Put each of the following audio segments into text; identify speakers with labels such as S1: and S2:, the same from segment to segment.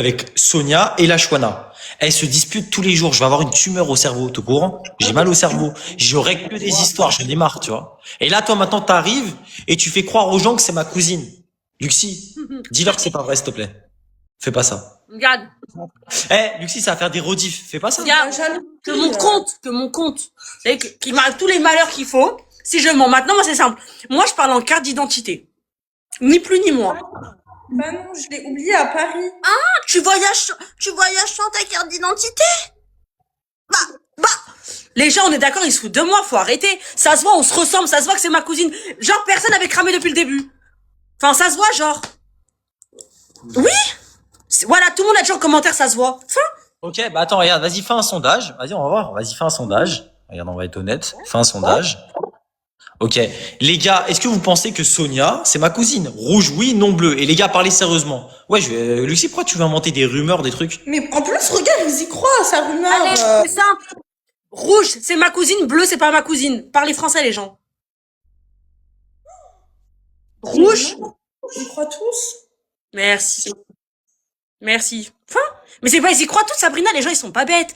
S1: avec Sonia et la Chouana. Elles se disputent tous les jours. Je vais avoir une tumeur au cerveau, t'es au courant? J'ai mal au cerveau. J'aurai que des histoires, j'en ai marre, tu vois. Et là, toi, maintenant, t'arrives et tu fais croire aux gens que c'est ma cousine. Luxie, dis-leur que c'est pas vrai, s'il te plaît. Fais pas ça.
S2: Regarde,
S1: Luxie, ça va faire des rediffs. Fais pas ça.
S2: regarde, que mon compte, c'est qu'il m'arrive tous les malheurs qu'il faut. Si je mens, maintenant, moi, c'est simple. Moi, je parle en carte d'identité. Ni plus ni moins.
S3: Bah non, je l'ai oublié à Paris.
S2: Tu voyages sans ta carte d'identité? Les gens, on est d'accord, ils se foutent de moi, faut arrêter. Ça se voit, on se ressemble, ça se voit que c'est ma cousine. Genre, personne avait cramé depuis le début. Enfin, ça se voit, genre. Oui? Voilà, tout le monde a dit en commentaire, ça se voit. Enfin,
S1: Ok, bah attends, regarde, vas-y, fais un sondage. Vas-y, on va voir. Vas-y, fais un sondage. Regarde, on va être honnête. Fais un sondage. Ok. Les gars, est-ce que vous pensez que Sonia, c'est ma cousine? Rouge, oui, non bleu. Et les gars, parlez sérieusement. Ouais, Lucie, pourquoi tu veux inventer des rumeurs, des trucs?
S3: Mais en plus, regarde, ils y croient à sa rumeur.
S2: allez, c'est simple. Rouge, c'est ma cousine, bleu, c'est pas ma cousine. Parlez français, les gens. Rouge?
S3: Ils y croient tous.
S2: Merci. Merci. Enfin, mais c'est pas, ils y croient tous, Sabrina, les gens, ils sont pas bêtes.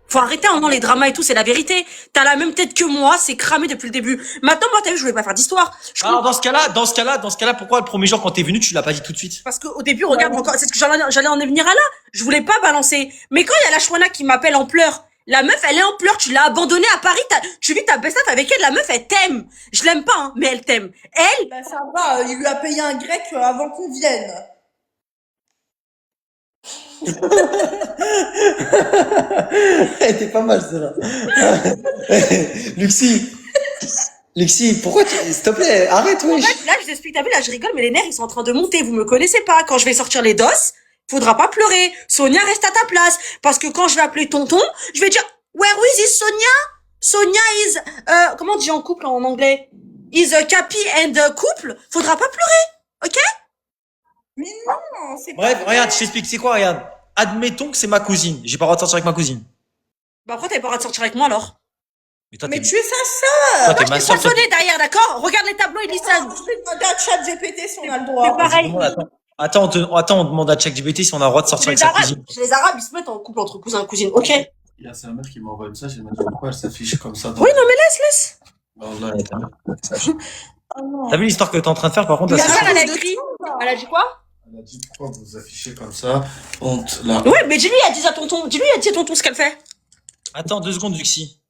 S2: Faut arrêter un moment les dramas et tout, c'est la vérité. T'as la même tête que moi, c'est cramé depuis le début. Maintenant, moi, t'as vu, je voulais pas faire d'histoire.
S1: Alors, dans ce cas-là, pourquoi le premier jour, quand t'es venu, tu l'as pas dit tout de suite?
S2: Parce qu'au début, regarde, encore, c'est ce que j'allais en venir à là. Je voulais pas balancer. Mais quand il y a la Chouana qui m'appelle en pleurs, la meuf, elle est en pleurs, tu l'as abandonnée à Paris, tu vis ta best-of avec elle, la meuf, elle t'aime. Je l'aime pas, hein, mais elle t'aime. Elle,
S3: Bah ça va, il lui a payé un grec avant qu'on vienne.
S1: Elle était pas mal, celle-là. Luxie. Luxie, pourquoi s'il te plaît, arrête,
S2: en
S1: wesh.
S2: fait, là, je t'explique, t'as vu, là, je rigole, mais les nerfs, ils sont en train de monter. Vous me connaissez pas. Quand je vais sortir les dosses, faudra pas pleurer. Sonia, reste à ta place. Parce que quand je vais appeler tonton, je vais dire, where is Sonia? Sonia is, comment on dit en couple en anglais? Is Capi and couple. Faudra pas pleurer. Ok?
S3: Mais non, c'est
S1: Bref,
S3: pas
S1: regarde,
S3: vrai.
S1: je t'explique, c'est quoi, regarde. Admettons que c'est ma cousine. J'ai pas le droit de sortir avec ma cousine.
S2: Bah, après, t'avais pas le droit de sortir avec moi, alors.
S1: Mais toi,
S3: Mais
S1: t'es,
S3: tu es sa sœur.
S1: toi, t'es
S2: Je
S1: ma
S2: t'ai
S1: soeur.
S2: poissonné derrière, d'accord? Regarde les tableaux, ils disent ça.
S3: Je vais demander à ChatGPT si on a le
S2: C'est
S3: droit.
S2: pareil.
S1: Attends, on demande à ChatGPT si on a le droit de sortir avec sa cousine.
S2: Chez les Arabes, ils se mettent en couple entre cousins et cousines. Ok? Oui,
S4: Il y a sa mère qui m'envoie un message, elle m'a dit pourquoi elle s'affiche comme ça.
S2: non, mais laisse.
S4: Wallah,
S3: Oh non.
S1: T'as vu l'histoire que t'es en train de faire, par contre, là,
S2: La
S1: c'est
S2: femme,
S1: chaud.
S2: elle a écrit. Elle a dit quoi?
S4: elle a dit pourquoi vous vous affichez comme ça. Honte, là.
S2: Ouais, mais dis-lui, elle dit à tonton. Dis-lui, elle dit à tonton ce qu'elle fait.
S1: Attends, 2 secondes, Luxie.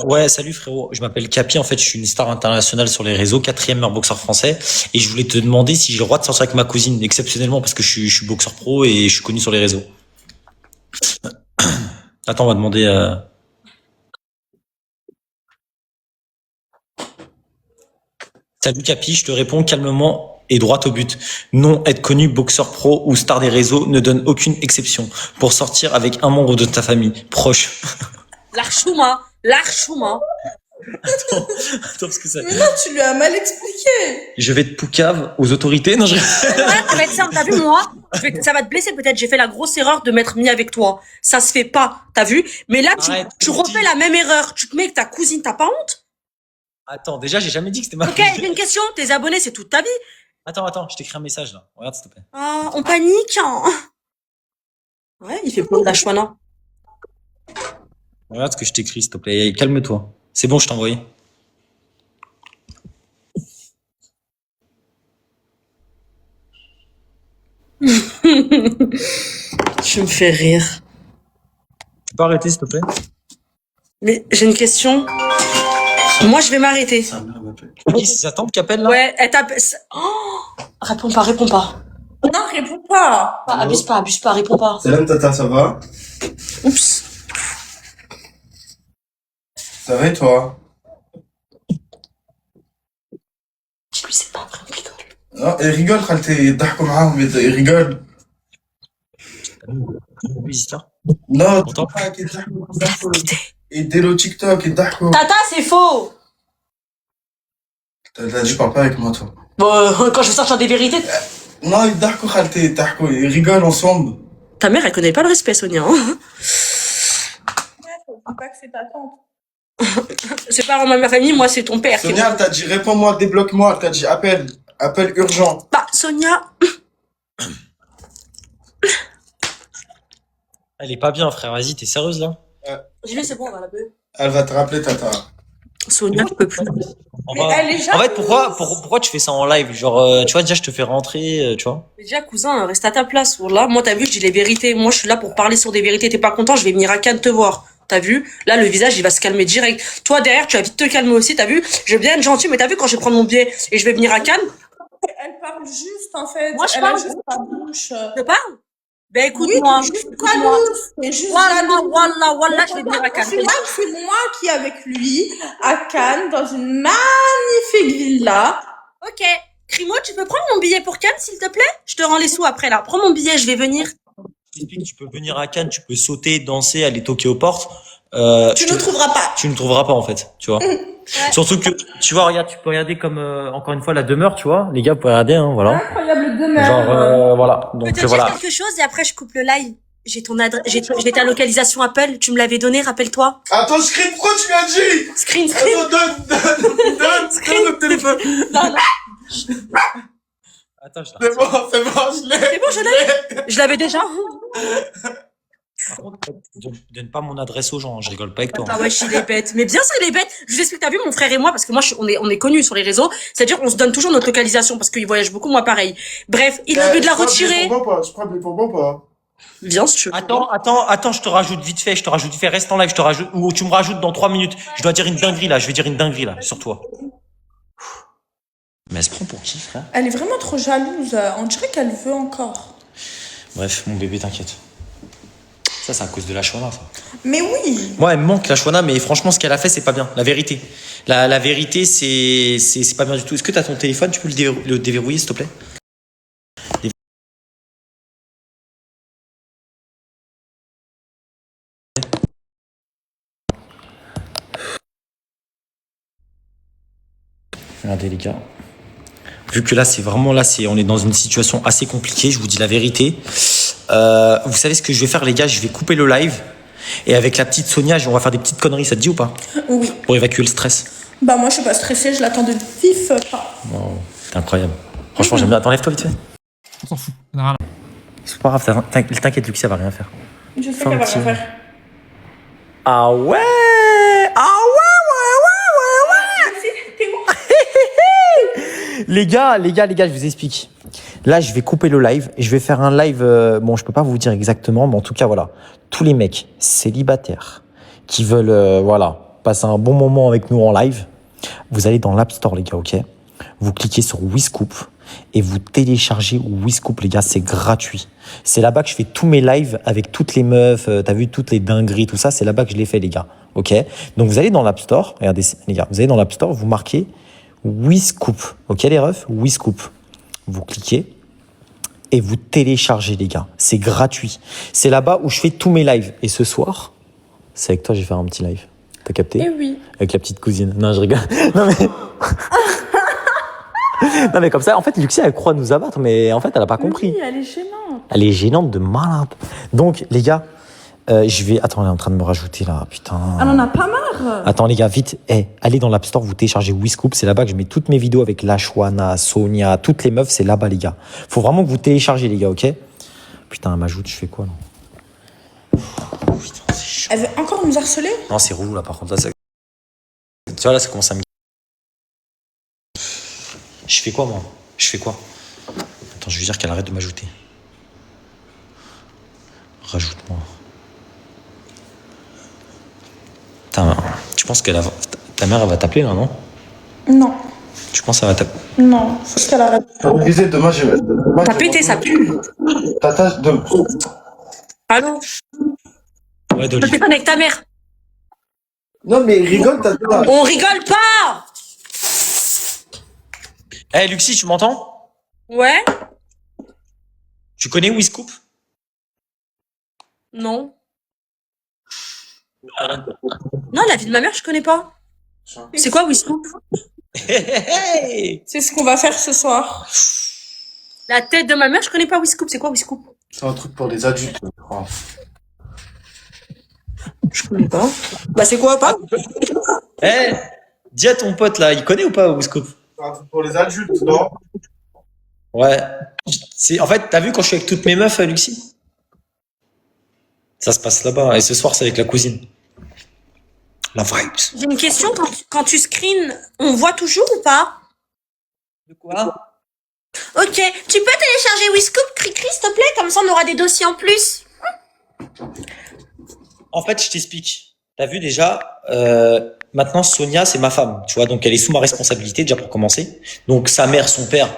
S1: Ouais, salut frérot. Je m'appelle Capi. En fait, je suis une star internationale sur les réseaux, 4e meilleur boxeur français. Et je voulais te demander si j'ai le droit de sortir avec ma cousine, exceptionnellement, parce que je suis boxeur pro et je suis connu sur les réseaux. Attends, on va demander. Salut Capi, je te réponds calmement et droit au but. Non, être connu boxeur pro ou star des réseaux ne donne aucune exception pour sortir avec un membre de ta famille proche.
S2: L'archouma.
S1: Attends, parce que ça.
S3: Mais non, tu lui as mal expliqué.
S1: Je vais te poucave aux autorités. Non, je.
S2: Ouais, ça va être simple, t'as vu, moi, ça va te blesser peut-être, j'ai fait la grosse erreur de m'être mis avec toi. Ça se fait pas, t'as vu? Mais là,
S1: Arrête,
S2: tu refais la même erreur. Tu te mets avec ta cousine, t'as pas honte?
S1: Attends, déjà, j'ai jamais dit que c'était ma
S2: Ok,
S1: cousine.
S2: j'ai une question, tes abonnés, c'est toute ta vie.
S1: Attends, je t'écris un message là. Regarde, s'il te plaît.
S2: Ah, on panique, hein. Ouais, il fait plein de la chouana.
S1: Regarde ce que je t'écris, s'il te plaît. Calme-toi. C'est bon, je t'ai envoyé.
S2: Tu me fais rire.
S1: Tu peux arrêter, s'il te plaît?
S2: Mais j'ai une question. Moi, je vais m'arrêter.
S4: Sa mère m'appelle.
S1: Qui, c'est sa tante qui appelle là?
S2: Ouais, elle tape. Oh, réponds pas.
S3: Non, réponds pas.
S2: Ah, abuse pas, réponds pas.
S4: Salam tata, ça va?
S2: Oups.
S4: Ça va et toi?
S2: Dis-lui, c'est pas vrai, on rigole.
S4: Non, il rigole, خالتي يضحكوا معاهم il rigole.
S1: Visiteur.
S4: لا
S1: Pourtant.
S4: تضحك يضحكوا يديروا تيك توك يضحكوا.
S2: Tata, c'est faux.
S4: T'as dit parle pas avec moi toi.
S2: Bon, quand je vais sortir des vérités,
S4: Non, يضحكوا خالتي يضحكوا ils rigolent ensemble.
S2: ta mère, elle connaît pas le respect, Sonia. Hein.
S3: Faut pas que c'est ta tante.
S2: C'est pas vraiment ma famille, moi, c'est ton père.
S4: Sonia, elle t'a dit réponds-moi, débloque-moi, elle t'a dit appelle urgent.
S2: Bah, Sonia.
S1: Elle est pas bien, frère. Vas-y, t'es sérieuse là?
S2: J'y vais, c'est bon, on va la paix.
S4: Elle va te rappeler, Tata.
S2: Sonia, je peux plus.
S3: Mais elle est
S1: En fait,
S3: jalouse.
S1: pourquoi tu fais ça en live? Genre, tu vois, déjà, je te fais rentrer, tu vois.
S2: Mais déjà, cousin, reste à ta place. Là, moi, t'as vu, je dis les vérités. Moi, je suis là pour parler sur des vérités. T'es pas content, je vais venir à Cannes te voir. T'as vu? Là, le visage, il va se calmer direct. Toi, derrière, tu vas vite te calmer aussi. T'as vu? Je vais bien être gentil, mais t'as vu quand je vais prendre mon billet et je vais venir à Cannes?
S3: Elle parle juste, en fait.
S2: Moi, je
S3: Elle
S2: parle.
S3: a juste sa bouche.
S2: Je parle? Ben,
S3: Oui,
S2: écoute-moi.
S3: t'es juste
S2: Écoute-moi.
S3: jalouse. T'es juste
S2: Wallah,
S3: jalouse.
S2: wallah, je vais venir à Cannes.
S3: C'est moi qui est avec lui à Cannes dans une magnifique villa.
S2: Ok. Crimo, tu peux prendre mon billet pour Cannes, s'il te plaît? Je te rends les sous après, là. Prends mon billet, je vais venir.
S1: Je t'explique, tu peux venir à Cannes, tu peux sauter, danser, aller toquer aux portes.
S3: Tu ne trouveras pas.
S1: Tu ne trouveras pas en fait, tu vois. Surtout que, tu vois, regarde, tu peux regarder comme encore une fois la demeure, tu vois. Les gars, vous pouvez regarder, hein, voilà.
S3: Incroyable demeure.
S1: Genre, voilà.
S2: Je peux
S1: Donc
S2: te dire
S1: voilà.
S2: quelque chose et après je coupe le live. J'ai ton adresse, j'ai ta localisation Apple, tu me l'avais donné, rappelle-toi.
S4: Attends, Screen, pourquoi tu m'as dit?
S2: Screen.
S4: Attends, donne le téléphone.
S2: Non, non.
S1: Attends, je
S4: C'est bon, je l'ai.
S2: C'est bon, je l'ai. Je l'avais déjà.
S1: Par contre, donne pas mon adresse aux gens, hein, je rigole pas avec toi.
S2: Ah ouais, il est bête. Mais bien sûr, il est bête. Je vous explique, t'as vu, mon frère et moi, parce que moi, on est connus sur les réseaux. C'est-à-dire, on se donne toujours notre localisation parce qu'il voyage beaucoup, moi pareil. Bref, il a envie de la retirer.
S4: Je prends des bonbons pas.
S2: Bien sûr.
S1: Attends, je te rajoute vite fait, reste en live, je te rajoute, ou tu me rajoutes dans 3 minutes. Je dois dire une dinguerie là, je vais dire une dinguerie là, sur toi. Mais elle se prend pour qui, frère?
S3: Elle est vraiment trop jalouse. On dirait qu'elle veut encore.
S1: Bref, mon bébé, t'inquiète. Ça, c'est à cause de la Shwana, ça.
S3: Mais oui.
S1: Moi, elle me manque la Shwana, mais franchement, ce qu'elle a fait, c'est pas bien. La vérité. La vérité, c'est pas bien du tout. Est-ce que t'as ton téléphone? Tu peux le déverrouiller, s'il te plaît? Regardez, les gars. Vu que là, on est dans une situation assez compliquée, je vous dis la vérité. Vous savez ce que je vais faire, les gars? Je vais couper le live. Et avec la petite Sonia, on va faire des petites conneries, ça te dit ou pas?
S3: Oui.
S1: Pour évacuer le stress.
S3: Bah moi je suis pas stressée, je l'attends de vif pas.
S1: Wow, c'est incroyable. Franchement, j'aime bien. Attends, lève-toi vite fait.
S5: On s'en fout. On a rien à-
S1: C'est pas grave, t'inquiète, Lucie, ça va rien faire.
S3: Je sais
S1: Fin
S3: qu'elle va
S1: de
S3: rien
S1: team.
S3: faire.
S1: Ah ouais! Ah ouais! Les gars, je vous explique. Là, je vais couper le live et je vais faire un live. Bon, je peux pas vous dire exactement, mais en tout cas, voilà. Tous les mecs célibataires qui veulent, passer un bon moment avec nous en live, vous allez dans l'App Store, les gars, ok? Vous cliquez sur WeScoop et vous téléchargez WeScoop, les gars, c'est gratuit. C'est là-bas que je fais tous mes lives avec toutes les meufs, t'as vu, toutes les dingueries, tout ça, c'est là-bas que je les fais, les gars, ok? Donc, vous allez dans l'App Store, regardez, les gars, vous allez dans l'App Store, vous marquez WeScoop, ok, les refs? WeScoop. Vous cliquez et vous téléchargez, les gars. C'est gratuit. C'est là-bas où je fais tous mes lives. Et ce soir, c'est avec toi, je vais faire un petit live. T'as capté?
S3: Eh oui.
S1: Avec la petite cousine. Non, je rigole. Non, mais... non, mais comme ça, en fait, Lucie, elle croit nous abattre, mais en fait, elle a pas compris.
S3: Oui, elle est gênante.
S1: Elle est gênante de malade. Donc, les gars, je vais... Attends, elle est en train de me rajouter, là. Putain.
S3: Elle en a pas marre.
S1: Attends, les gars, vite. Allez dans l'App Store, vous téléchargez WeScoop. C'est là-bas que je mets toutes mes vidéos avec la Shwana, Sonia, toutes les meufs. C'est là-bas, les gars. Faut vraiment que vous téléchargez, les gars, ok? Putain, elle m'ajoute, je fais quoi, là? Putain, c'est chaud.
S3: Elle veut encore nous harceler.
S1: Non, c'est relou, là, par contre. Là, tu vois, là, ça commence à me... Je fais quoi, moi? Je fais quoi? Attends, je vais dire qu'elle arrête de m'ajouter. Rajoute-moi. Tu penses ta mère, elle va t'appeler, là, non?
S3: Non.
S1: Tu penses qu'elle va t'appeler?
S3: Non. Faut qu'elle arrête.
S4: Disais, demain,
S2: T'as pété, ça pue.
S4: Tata,
S2: Allô?
S1: Ouais,
S2: Je
S1: Dolly.
S2: téléphone avec ta mère.
S4: Non, mais rigole, Tata.
S2: On rigole pas!
S1: Eh, Lucie, tu m'entends?
S2: Ouais?
S1: Tu connais WeScoop?
S2: Non. Non, la vie de ma mère, je connais pas. C'est quoi WeScoop?
S1: Hey.
S3: C'est ce qu'on va faire ce soir.
S2: La tête de ma mère, je connais pas WeScoop. C'est quoi WeScoop?
S4: C'est un truc pour les adultes, je crois.
S2: Je connais pas. Bah, c'est quoi, pas?
S1: Eh, dis à ton pote, là, il connaît ou pas WeScoop?
S4: C'est un truc pour les adultes, non?
S1: Ouais. En fait, t'as vu quand je suis avec toutes mes meufs, Lucie? Ça se passe là-bas. Et ce soir, c'est avec la cousine. La vibes.
S2: J'ai une question, quand tu screens, on voit toujours ou pas?
S1: De quoi?
S2: Ok, tu peux télécharger Wiscoop, Cricri, s'il te plaît? Comme ça, on aura des dossiers en plus.
S1: En fait, je t'explique. T'as vu déjà, maintenant Sonia, c'est ma femme, tu vois, donc elle est sous ma responsabilité déjà pour commencer. Donc sa mère, son père,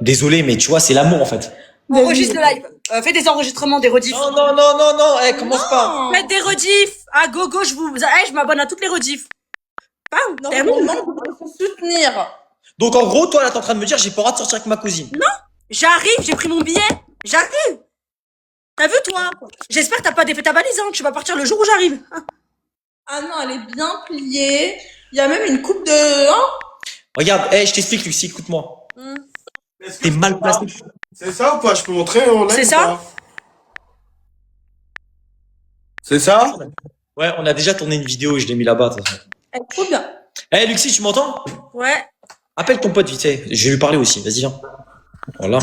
S1: désolé, mais tu vois, c'est l'amour en fait.
S2: Enregistre le live. Fais des enregistrements, des rediffs.
S1: Non, commence pas.
S2: Faites des rediffs. Ah, gogo, je m'abonne à toutes les rediffs. Bam, t'es bon.
S3: Normalement, il faut soutenir.
S1: Donc en gros, toi là, t'es en train de me dire, j'ai pas le droit de sortir avec ma cousine.
S2: J'arrive, j'ai pris mon billet. J'arrive. T'as vu, toi? J'espère que t'as pas défait ta valise, hein. Tu vas partir le jour où j'arrive.
S3: Ah non, elle est bien pliée. Il y a même une coupe de... Hein?
S1: Regarde, je t'explique, Lucie, écoute-moi.
S4: Est-ce que
S1: T'es mal placé.
S4: C'est ça ou pas? Je peux montrer en live
S2: C'est
S4: ou
S2: ça
S4: pas? C'est ça?
S1: Ouais, on a déjà tourné une vidéo, je l'ai mis là-bas. De toute façon.
S3: Elle est trop bien.
S1: Lucie, tu m'entends?
S2: Ouais.
S1: Appelle ton pote vite fait. Je vais lui parler aussi. Vas-y, viens. Voilà.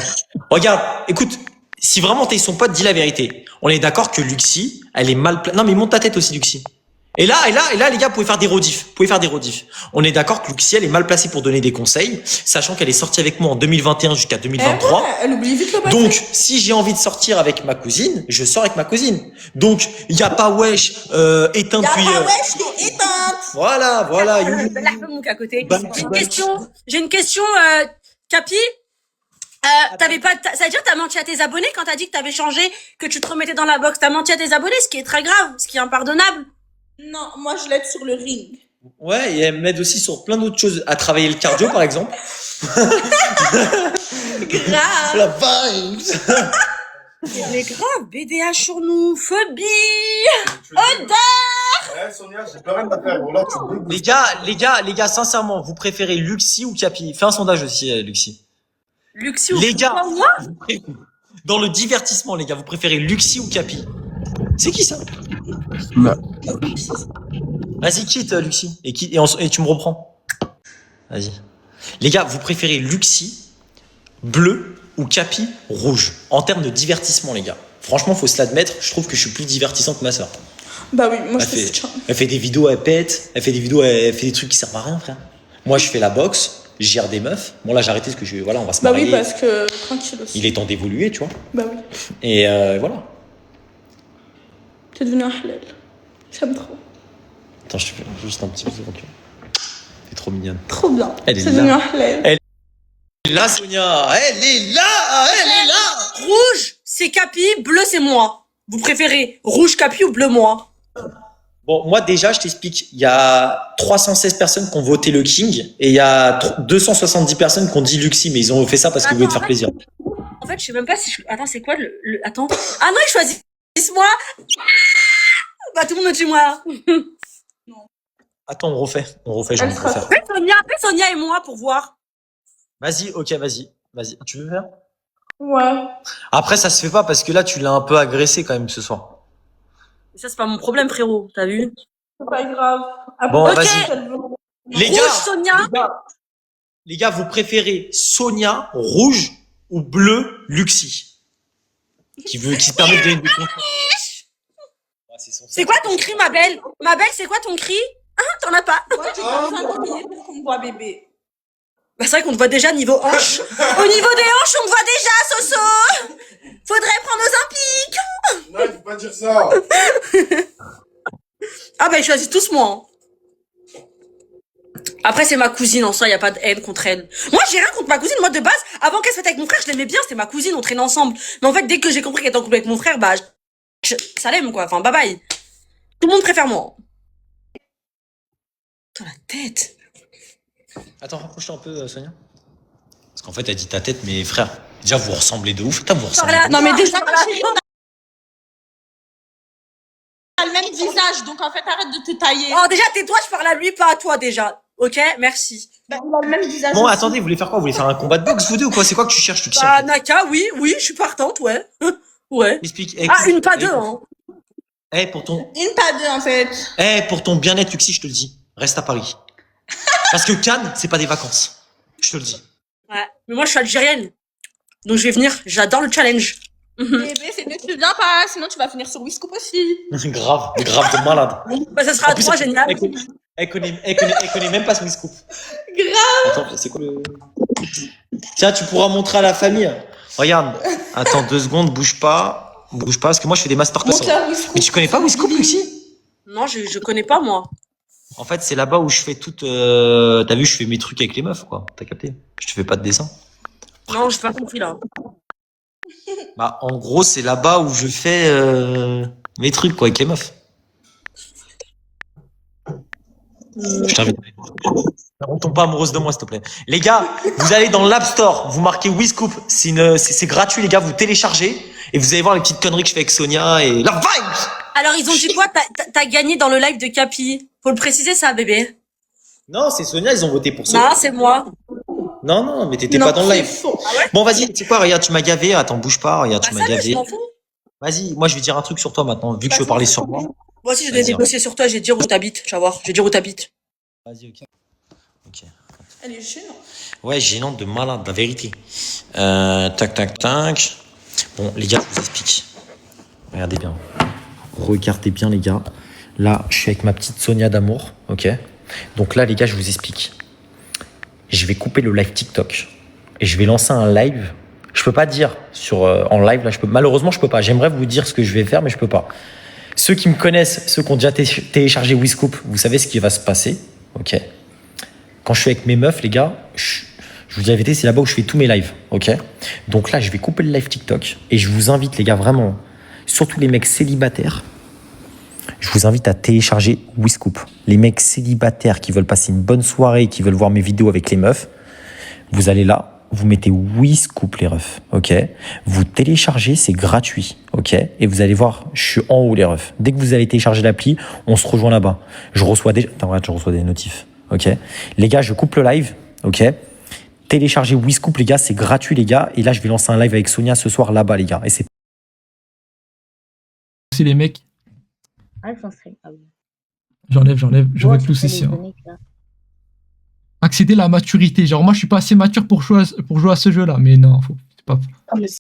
S1: Regarde, écoute, si vraiment t'es son pote, dis la vérité. On est d'accord que Lucie, elle est mal placée. Non, mais monte ta tête aussi, Lucie. Et là, les gars, vous pouvez faire des rediffs. On est d'accord que Lucie, elle est mal placée pour donner des conseils, sachant qu'elle est sortie avec moi en 2021 jusqu'à 2023.
S3: Elle oublie vite le passé.
S1: Donc, si j'ai envie de sortir avec ma cousine, je sors avec ma cousine. Donc, il y a pas wesh, éteint depuis...
S3: je t'ai éteinte.
S1: Voilà.
S2: La mon à côté.
S1: Bah,
S2: J'ai une question, Capi. T'avais pas, ça veut dire que t'as menti à tes abonnés quand t'as dit que t'avais changé, que tu te remettais dans la boxe. T'as menti à tes abonnés, ce qui est très grave, ce qui est impardonnable.
S3: Non, moi je l'aide sur le ring.
S1: Ouais, et elle m'aide aussi sur plein d'autres choses, à travailler le cardio, par exemple.
S3: Grave.
S1: La vibes.
S2: Mais grave, BDH sur nous, phobie.
S4: Ouais, Sonia, j'ai plus rien à faire. Bon, là, tu me
S1: Les gars, sincèrement, vous préférez Lucie ou Capi? Fais un sondage aussi, Lucie.
S2: Luxi
S1: Les gars,
S2: pourquoi moi?
S1: dans le divertissement, les gars, vous préférez Lucie ou Capi? C'est qui ça? Vas-y, quitte, Lucie. Et tu me reprends. Vas-y. Les gars, vous préférez Lucie, bleu ou Capi, rouge? En termes de divertissement, les gars. Franchement, faut se l'admettre, je trouve que je suis plus divertissant que ma sœur.
S3: Bah oui, moi je
S1: Elle
S3: te
S1: fait,
S3: soutiens.
S1: elle fait des vidéos, elle pète. Elle fait des vidéos, elle fait des trucs qui servent à rien, frère. Moi, je fais la boxe, je gère des meufs. Bon, là, j'ai arrêté parce que voilà, on va se
S3: Bah
S1: marier.
S3: oui, parce que tranquille aussi.
S1: Il est temps d'évoluer, tu vois.
S3: Bah oui.
S1: Et voilà.
S3: T'es devenu un halal. J'aime trop.
S1: Attends, je te fais juste un petit peu de recul. T'es trop mignonne.
S3: Trop bien.
S1: Elle est
S3: T'es
S1: là.
S3: devenu un halal.
S1: Elle est là, Sonia. Elle est là.
S2: Rouge, c'est Capi, bleu, c'est moi. Vous préférez rouge Capi ou bleu moi?
S1: Bon, moi déjà, je t'explique. Il y a 316 personnes qui ont voté le King et il y a 270 personnes qui ont dit Luxi, mais ils ont fait ça parce qu'ils voulaient te faire plaisir.
S2: En fait, je sais même pas si Attends, c'est quoi Attends. Ah non, ils choisissent moi. Bah, tout le monde au-dessus de moi.
S1: Attends, on refait, je vais refaire.
S2: Appelle Sonia et moi pour voir.
S1: Vas-y, ok, vas-y. Tu veux faire?
S3: Ouais.
S1: Après, ça se fait pas parce que là, tu l'as un peu agressé quand même ce soir.
S2: Ça, c'est pas mon problème, frérot. T'as vu?
S3: C'est pas grave. Après,
S1: Bon,
S2: ok.
S1: vas-y. Les
S2: Rouge,
S1: gars,
S2: Sonia.
S1: les gars, vous préférez Sonia, rouge ou bleu, Luxi? Qui se permet de donner des conseils.
S2: C'est quoi ton cri, ma belle? Ma belle, c'est quoi ton cri? Ah, t'en as pas.
S3: moi, j'ai pas besoin de crier pour qu'on me voit bébé.
S2: Bah, c'est vrai qu'on te voit déjà niveau hanche. Au niveau des hanches, on te voit déjà, Soso. Faudrait prendre Ozempic.
S4: Non, il faut pas dire ça.
S2: Ah, bah, ils choisissent tous moi. Hein. Après, c'est ma cousine, en soi, y a pas de haine contre elle. Moi, j'ai rien contre ma cousine. Moi, de base, avant qu'elle se mette avec mon frère, je l'aimais bien, c'était ma cousine, on traînait ensemble. Mais en fait, dès que j'ai compris qu'elle était en couple avec mon frère, bah, ça l'aime, quoi. Enfin, bye bye. Tout le monde préfère moi. Dans la tête.
S1: Attends, rapproche-toi un peu, Sonia. Parce qu'en fait, elle dit ta tête, mais frère, déjà, vous ressemblez de ouf. Putain, vous ressemblez.
S2: Non, mais déjà,
S3: T'as le même visage, donc en fait, arrête de te tailler.
S2: oh, déjà, tais-toi, je parle à lui, pas à toi, déjà. Ok, merci.
S3: Bah, il a le même visage.
S1: Bon,
S3: aussi.
S1: attendez, vous voulez faire quoi? Vous voulez faire un combat de boxe, vous deux, ou quoi? C'est quoi que tu cherches, Luxi?
S2: Bah, Naka, oui, je suis partante, ouais. Ouais.
S1: Explique.
S2: Ah, une, pas deux, hein.
S1: Pour ton,
S3: Une, pas deux, en fait.
S1: pour ton bien-être, Luxi, je te le dis. Reste à Paris. Parce que Cannes, c'est pas des vacances. Je te le dis.
S2: Ouais. Mais moi, je suis algérienne. Donc, je vais venir. J'adore le challenge.
S3: Bébé, c'est mieux que viens pas, sinon tu vas finir sur Wiscoop aussi.
S1: Grave de malade.
S2: Bah, ça sera
S1: En
S2: à
S1: plus,
S2: toi, génial.
S1: Elle connaît même pas son scoop.
S3: Grave.
S1: Attends, c'est quoi le... Tiens, tu pourras montrer à la famille. Regarde. Attends 2 secondes, bouge pas, parce que moi je fais des masterclass.
S3: Montre-la Wiscoop.
S1: Mais tu connais pas Wiscoop, Lucie?
S2: Non, je connais pas, moi.
S1: En fait, c'est là-bas où je fais toute. T'as vu, je fais mes trucs avec les meufs, quoi. T'as capté? Je te fais pas de dessin.
S2: Non, j'ai pas compris, là.
S1: Bah, en gros, c'est là-bas où je fais mes trucs, quoi, avec les meufs. Je t'invite. Ne tombe pas amoureuse de moi, s'il te plaît. Les gars, vous allez dans l'App Store, vous marquez Wiscoop. C'est gratuit, les gars, vous téléchargez et vous allez voir les petites conneries que je fais avec Sonia et la vibe.
S2: Alors, ils ont dit quoi? T'as gagné dans le live de Capi. Faut le préciser, ça, bébé.
S1: Non, c'est Sonia, ils ont voté pour ça.
S2: Non, c'est moi.
S1: Non, mais t'étais
S3: Non,
S1: pas dans le live.
S3: c'est faux.
S1: Bon, vas-y, tu sais quoi, regarde, tu m'as gavé. Attends, bouge pas, regarde, tu
S2: Bah,
S1: m'as
S2: salut, je
S1: gavé.
S2: m'en fous.
S1: Vas-y, moi, je vais dire un truc sur toi maintenant, vu que je veux parler sur moi.
S2: Moi aussi, je vais
S1: Vas-y,
S2: négocier sur toi, je vais te dire où t'habites. Tu vas voir, je vais te dire où t'habites.
S1: Vas-y, ok. Ok.
S3: Elle est gênante.
S1: Ouais, gênante de malade, la vérité. Tac. Bon, les gars, je vous explique. Regardez bien. Regardez bien, les gars. Là, je suis avec ma petite Sonia d'amour, ok? Donc là, les gars, je vous explique. Je vais couper le live TikTok et je vais lancer un live. Je peux pas dire en live, là, malheureusement, je peux pas. J'aimerais vous dire ce que je vais faire, mais je peux pas. Ceux qui me connaissent, ceux qui ont déjà téléchargé Wiscoop, vous savez ce qui va se passer, ok? Quand je suis avec mes meufs, les gars, je vous dis la vérité, c'est là-bas où je fais tous mes lives, ok? Donc là, je vais couper le live TikTok et je vous invite, les gars, vraiment, surtout les mecs célibataires, je vous invite à télécharger Wiscoop. Les mecs célibataires qui veulent passer une bonne soirée, qui veulent voir mes vidéos avec les meufs, vous allez là, vous mettez Wiscoop, les refs, ok? Vous téléchargez, c'est gratuit, ok? Et vous allez voir, je suis en haut, les refs. Dès que vous allez télécharger l'appli, on se rejoint là-bas. Je reçois des notifs, ok? Les gars, je coupe le live, ok? Téléchargez Wiscoop, les gars, c'est gratuit, les gars. Et là, je vais lancer un live avec Sonia ce soir là-bas, les gars. Et c'est
S5: C'est les mecs.
S6: Ah, j'en serais. Ah oui.
S5: J'enlève
S6: Moi,
S5: plus
S6: je
S5: ici.
S6: ferais
S5: Hein.
S6: les connects, là.
S5: Accéder à la maturité. Genre, moi, je suis pas assez mature pour jouer à ce jeu-là. Mais non, c'est pas.
S3: Ah, mais